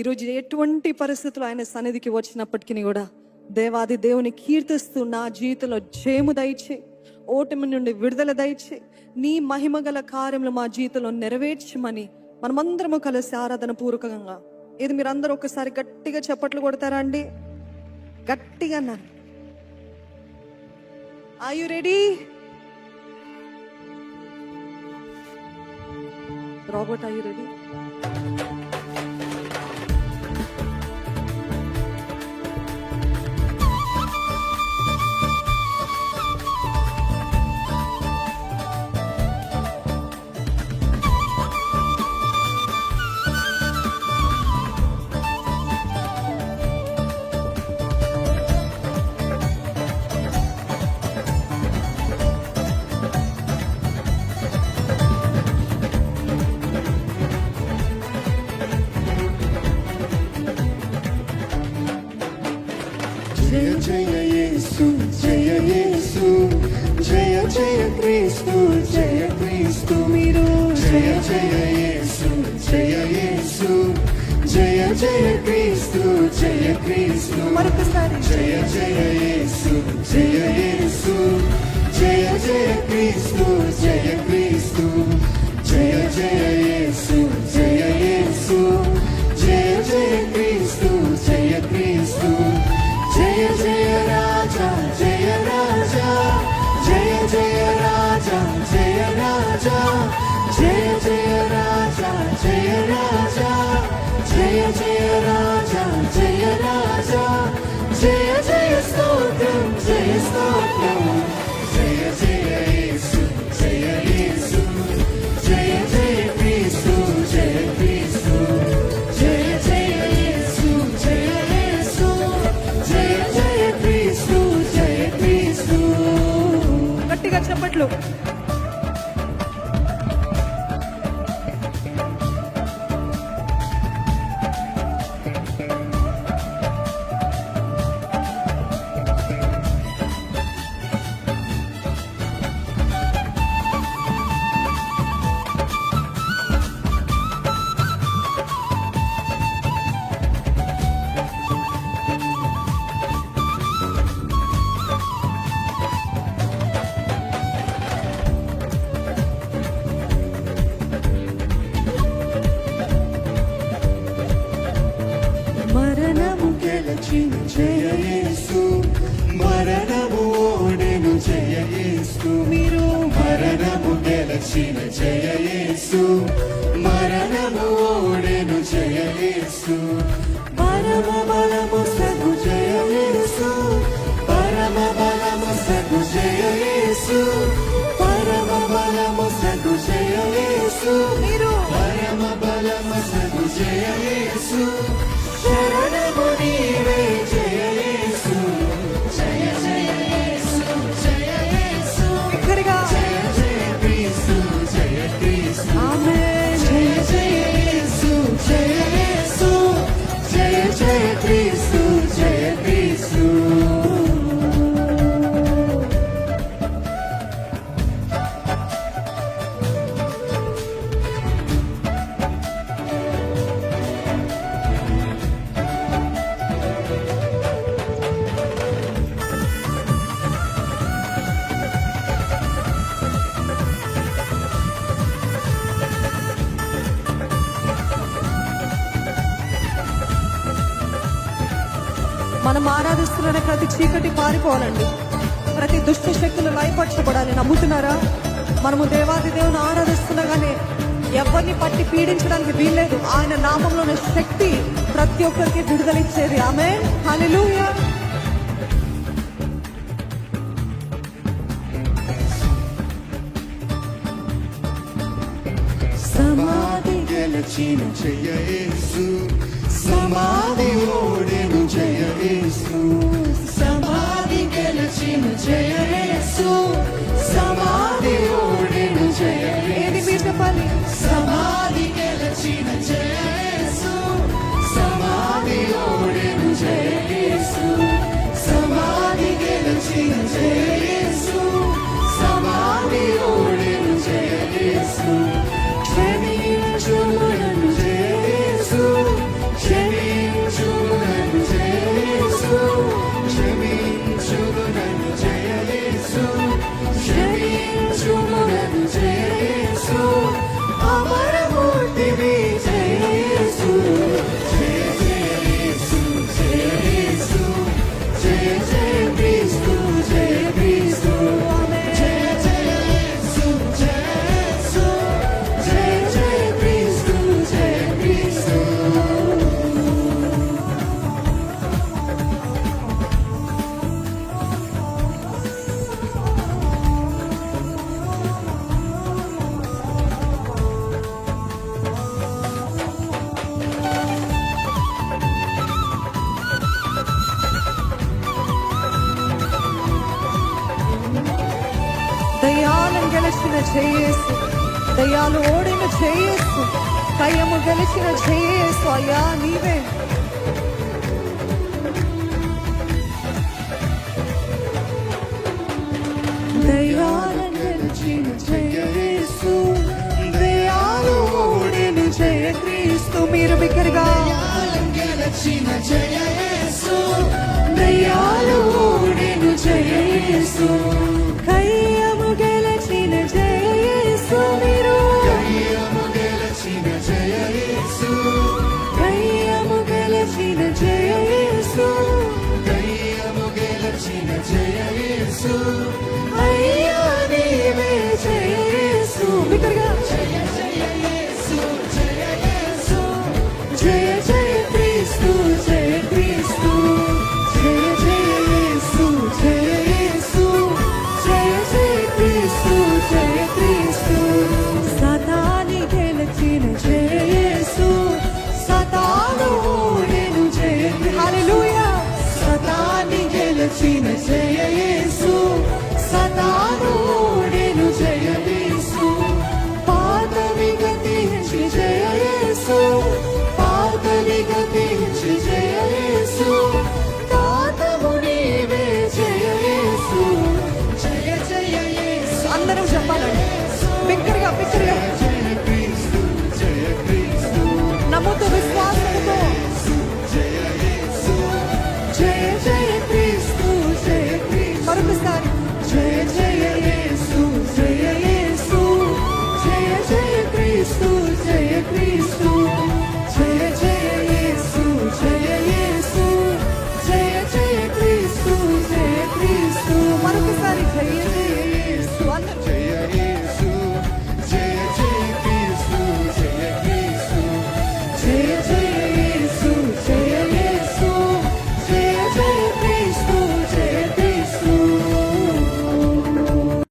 ఈరోజు ఎటువంటి పరిస్థితులు ఆయన సన్నిధికి వచ్చినప్పటికీ కూడా దేవాది దేవుని కీర్తిస్తూ నా జీవితంలో జయము దయచే, ఓటమి నుండి విడుదల దయచే, నీ మహిమగల కార్యములు మా జీవితంలో నెరవేర్చమని మనమందరము కలిసి ఆరాధన పూర్వకంగా ఇది మీరందరూ ఒకసారి గట్టిగా చప్పట్లు కొడతారా అండి? గట్టిగా అన్నారు. Are you ready? Robert, are you ready? జయ జయ యేసు, జయ యేసు, జయ జయ క్రీస్తు, జయ క్రీస్తు మీరు. జయ జయ యేసు, జయ యేసు, జయ జయ క్రీస్తు, జయ క్రీస్తు మరొకసారి. జయ జయ యేసు, జయ యేసు, జయ జయ క్రీస్తు, జయ క్రీస్తు. జయ జయ యేసు, జయ యేసు, జయ జయ క్రీస్తు, జయ క్రీస్తు. జయ జయ రాజా, జయ రాజా, జయ జయ రాజా, జయ రాజా, జయ జయ రాజా, జయ రాజా, జయ జయ రాజా, జయ రాజా, జయ జయ స్తోత్రం, జయ స్తోత్రం. జయ జయ యేసు, జయ యేసు, జయ జయ క్రీస్తు, జయ క్రీస్తు. జయ జయ యేసు, జయ యేసు, జయ జయ క్రీస్తు, జయ క్రీస్తు. గట్టిగా చప్పట్లు. మరణము గెలచిన జయ యేసు, మరణము ఓడెను జయ యేసు మీరు. మరణము గెలచిన జయ యేసు, మరణము ఓడెను జయ యేసు. పరమ బలము సగు జయ యేసు, పరమ బలము సగు జయ యేసు, పరమ బలము సగు జయ యేసు మీరు. పరమ బలము సగు జయ యేసు, శరణము నీవే జయ యేసు. జయ జయ యేసు, జయ యేసు, గట్టిగా. జయ జయ క్రీస్తు, జయ క్రీస్తు. ఆమేన్. జయ జయ యేసు, జయ యేసు, జయ జయ క్రీస్తు, జయ క్రీస్తు. మనం ఆరాధిస్తున్న ప్రతి చీకటి పారిపోవాలండి. ప్రతి దుష్ట శక్తులు లయపరచబడాలి. నమ్ముతున్నారా? మనము దేవాది దేవుని ఆరాధిస్తుండగానే ఎవరిని పట్టి పీడించడానికి వీల్లేదు. ఆయన నామంలోని శక్తి ప్రతి ఒక్కరికి విడుదలిచ్చేది. ఆమేన్, హల్లెలూయా. సమాధి గెలచిన జయ యేసు, సమాధి ఓడెను జయ యేసు. సమాధి గెలచిన జయ యేసు, సమాధి ఓడెను జయ ఏది యేసు. మీరు చెప్పాలి? సమాధి గెలచిన జయ యేసు, సమాధి ఓడెను జయ యేసు. సమాధి గెలచిన జయ యేసు, సమాధి ఓడెను జయ యేసు. క్షమించుము నన్ను జయ యేసు, గెలిచిన జయేసు, దయ్యాలు ఓడిన జయేసు, కయ్యము గెలిచిన జయేసు. అయ్యా నీవే. దయ్యాలను గెలిచిన జయేసు, దయ్యాలు ఓడిన జయ క్రీస్తు. మీరు బిగ్గరగా గెలచిన జయ యేసు, దయ్యాలు ఓడిన జయేసు, కయ్యము గెలిచిన జయేసు. మీరు కయ్యము గెలచిన జయ యేసు, కయ్యము గెలిచిన జయేసు, కయ్యము గెలచిన జయ యేసు, అయ్యా నీవే జయేసు. బిగ్గరగా జయ జయ యేసు, జయ యేసు, జయ జయ క్రీస్తు, జయ క్రీస్తు, జయ జయ యేసు, జయ యేసు, జయ జయ క్రీస్తు, జయ క్రీస్తు. సతాని గెలిచిన జయ యేసు, సతాను ఓడెను జయ క్రీస్తు. హల్లెలూయా. సతాని గెలిచిన జయ యేసు, సతాను ఓడెను జయ యేసు. పాతవి గతించి జయ యేసు, పాతవి గతించి జయ యేసు, తాతవు నీవే జయ యేసు. జయ జయ యేసు, అందరం చెప్పాలండి బిగ్గరగా బిగ్గరగా జయ క్రీస్తు, జయ క్రీస్తు. నమ్ముతూ విశ్వాసం